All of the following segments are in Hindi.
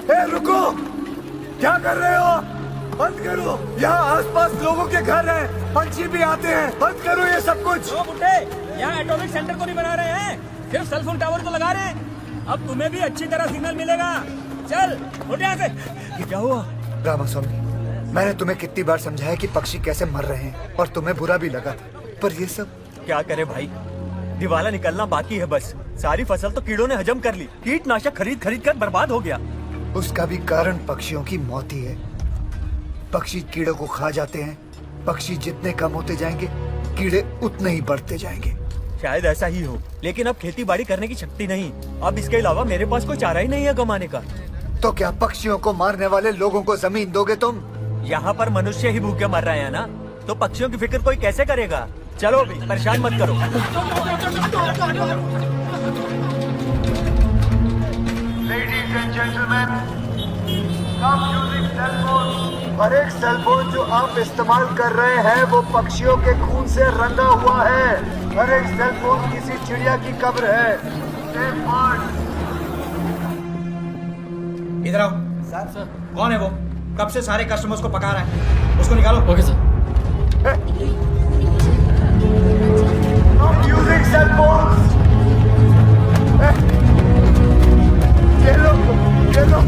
रुको, क्या कर रहे हो? बंद करो, यहाँ आसपास लोगों के घर हैं, पंछी भी आते हैं, बंद करो ये सब कुछ। ओ बुड्ढे, यहाँ एटॉमिक सेंटर को नहीं बना रहे हैं, सिर्फ सेलफोन टावर को लगा रहे हैं। अब तुम्हें भी अच्छी तरह सिग्नल मिलेगा। चल उठ यहाँ से। ये क्या हुआ? रामास्वामी, मैंने तुम्हें कितनी बार समझाया कि पक्षी कैसे मर रहे हैं और तुम्हें बुरा भी लगा था, पर ये सब क्या करे भाई, दिवाला निकलना बाकी है बस। सारी फसल तो कीड़ों ने हजम कर ली, कीटनाशक खरीद खरीद कर बर्बाद हो गया। उसका भी कारण पक्षियों की मौत ही है। पक्षी कीड़ों को खा जाते हैं, पक्षी जितने कम होते जाएंगे कीड़े उतने ही बढ़ते जाएंगे। शायद ऐसा ही हो, लेकिन अब खेती बाड़ी करने की शक्ति नहीं। अब इसके अलावा मेरे पास कोई चारा ही नहीं है कमाने का। तो क्या पक्षियों को मारने वाले लोगों को जमीन दोगे तुम? यहाँ पर मनुष्य ही भूखे मर रहे हैं ना, तो पक्षियों की फिक्र कोई कैसे करेगा? चलो अभी परेशान मत करो। Ladies and gentlemen, stop using cell phone। हर एक सेल फोन जो आप इस्तेमाल कर रहे हैं वो पक्षियों के खून से रंगा हुआ है। हर एक सेल फोन किसी चिड़िया की कब्र है। Save birds। इधर आओ। सर कौन है वो? कब से सारे कस्टमर्स को पका रहा है, उसको निकालो। Okay sir. Stop using cell phones। ये लो, छोड़ो।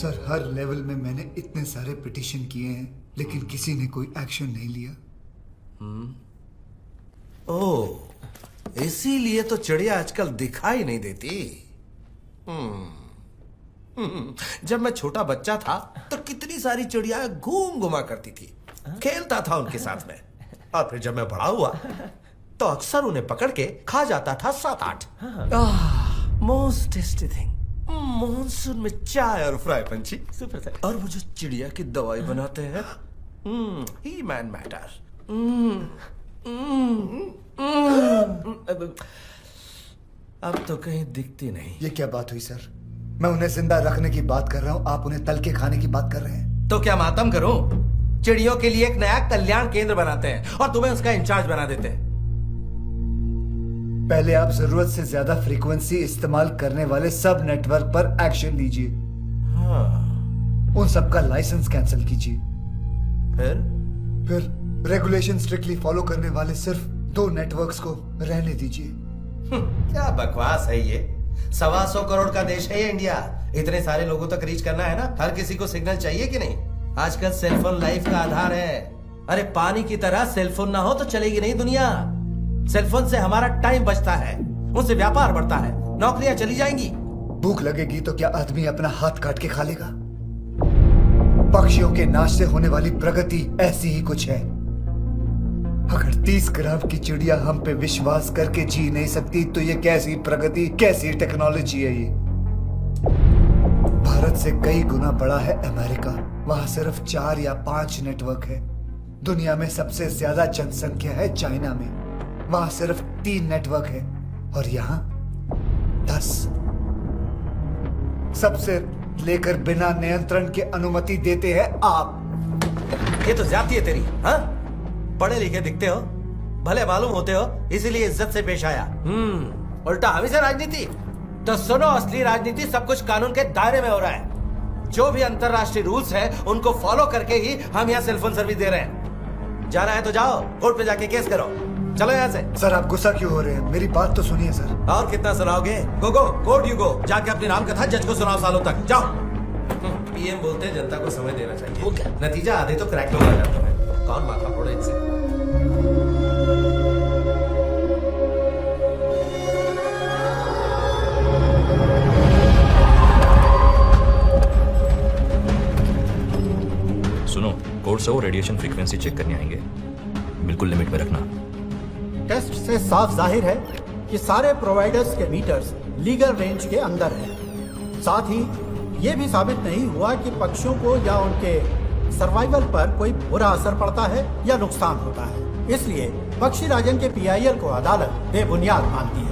सर, हर लेवल में मैंने इतने सारे पिटीशन किए हैं, लेकिन किसी ने कोई एक्शन नहीं लिया। ओह, इसीलिए तो चिड़िया आजकल दिखाई नहीं देती। जब मैं छोटा बच्चा था तो कितनी सारी चिड़िया घूम घुमा करती थी, खेलता था उनके साथ में। और फिर जब मैं बड़ा हुआ तो अक्सर उन्हें पकड़ के खा जाता था 7-8। मोस्ट टेस्टी थिंग, मॉनसून में चाय और फ्राई पंछी। Super sir. और वो जो चिड़िया की दवाई बनाते हैं, ही मैन मैटर। अब तो कहीं दिखती नहीं। ये क्या बात हुई सर? मैं उन्हें जिंदा रखने की बात कर रहा हूँ, आप उन्हें तल के खाने की बात कर रहे हैं। तो क्या मातम करूं? चिड़ियों के लिए एक नया कल्याण केंद्र बनाते हैं और तुम्हें उसका इंचार्ज बना देते हैं। पहले आप जरूरत से ज्यादा फ्रीक्वेंसी इस्तेमाल करने वाले सब नेटवर्क पर एक्शन लीजिए। उन सबका लाइसेंस कैंसिल कीजिए। फिर रेगुलेशन स्ट्रिक्टली फॉलो करने वाले सिर्फ 2 नेटवर्क्स को रहने दीजिए। क्या बकवास है ये? 125 करोड़ का देश है ये इंडिया। इतने सारे लोगों तक रीच करना है ना, हर किसी को सिग्नल चाहिए कि नहीं? आजकल सेलफोन लाइफ का आधार है। अरे पानी की तरह सेलफोन ना हो तो चलेगी नहीं दुनिया। सेलफोन से हमारा टाइम बचता है, उनसे व्यापार बढ़ता है, नौकरियां चली जाएंगी। भूख लगेगी तो क्या आदमी अपना हाथ काट के खा लेगा? पक्षियों के नाश से होने वाली प्रगति ऐसी ही कुछ है। अगर 30 ग्राम की चिड़िया हम पे विश्वास करके जी नहीं सकती तो ये कैसी प्रगति, कैसी टेक्नोलॉजी है ये? भारत से कई गुना बड़ा है अमेरिका। वहां सिर्फ 4 या 5 नेटवर्क है। दुनिया में सबसे ज्यादा जनसंख्या है चाइना में, वहां सिर्फ 3 नेटवर्क है और यहाँ 10। सबसे लेकर बिना नियंत्रण के अनुमति देते हैं आप। ये तो ज्यादती है तेरी। हाँ, पढ़े लिखे दिखते हो भले मालूम होते हो इसीलिए इज्जत से पेश आया। उल्टा हम से राजनीति। तो सुनो, असली राजनीति सब कुछ कानून के दायरे में हो रहा है। जो भी अंतरराष्ट्रीय रूल्स है उनको फॉलो करके ही हम यहाँ सेलफोन सर्विस दे रहे हैं। जाना है तो जाओ, कोर्ट पे जाके केस करो। चलो यहाँ से। सर आप गुस्सा क्यों हो रहे हैं? मेरी बात तो सुनिए सर। और कितना सुनाओगे? गो गो कोर्ट यू गो। जाके अपनी राम कथा जज को सुनाओ सालों तक। जाओ। पीएम बोलते हैं जनता को समय देना चाहिए। नतीजा आधे तो क्रैक लोग आ जाते हैं। कौन माथा फोड़े इनसे? सुनो, कोर्ट से वो रेडिएशन फ्रीक्वेंसी चेक करने आएंगे, बिल्कुल लिमिट में रखना। टेस्ट से साफ जाहिर है कि सारे प्रोवाइडर्स के मीटर्स लीगल रेंज के अंदर हैं। साथ ही ये भी साबित नहीं हुआ कि पक्षियों को या उनके सर्वाइवल पर कोई बुरा असर पड़ता है या नुकसान होता है। इसलिए पक्षी राजन के पीआईएल को अदालत बेबुनियाद मानती है।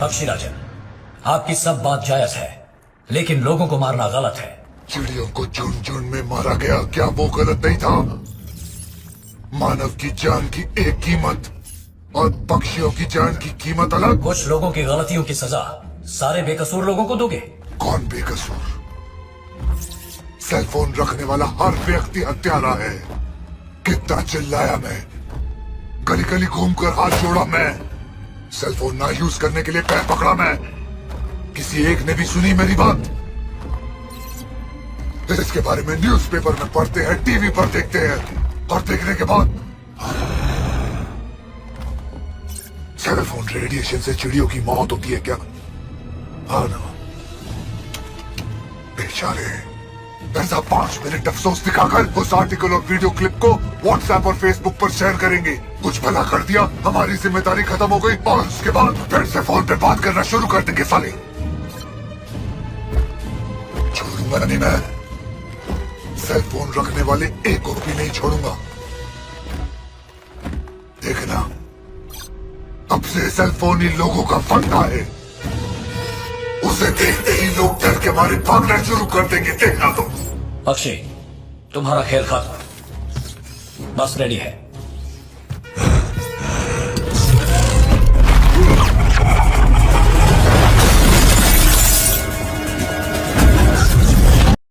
पक्षी राजन, आपकी सब बात जायज है, लेकिन लोगों को मारना गलत है। चिड़ियों को झुंड झुंड में मारा गया, क्या वो गलत नहीं था? मानव की जान की एक कीमत और पक्षियों की जान की कीमत अलग। कुछ लोगों की गलतियों की सजा सारे बेकसूर लोगों को दोगे? कौन बेकसूर? सेलफोन रखने वाला हर व्यक्ति हत्यारा है। कितना चिल्लाया मैं, गली गली घूमकर हाथ जोड़ा मैं, सेलफोन ना यूज करने के लिए पैर पकड़ा मैं। किसी एक ने भी सुनी मेरी बात? इसके बारे में न्यूज़पेपर में पढ़ते हैं, टीवी पर देखते हैं, और देखने के बाद सेलफोन रेडिएशन से चिड़ियों की मौत होती है क्या? हाँ ना, बेचारे। ऐसा 5 मिनट अफसोस दिखाकर उस आर्टिकल और वीडियो क्लिप को व्हाट्सएप और फेसबुक पर शेयर करेंगे। कुछ भला कर दिया, हमारी जिम्मेदारी खत्म हो गई, और उसके बाद फिर से फोन पे बात करना शुरू कर देंगे साले। छोड़ूंगा नहीं मैं, सेलफोन रखने वाले एक को भी नहीं छोड़ूंगा। देखना, अब से सेलफोन ही लोगों का फंदा है। उसे देखते ही लोग डर के मारे भागना शुरू कर देंगे, देखना तुम। पक्षी, तुम्हारा खेल खत्म, बस रेडी है।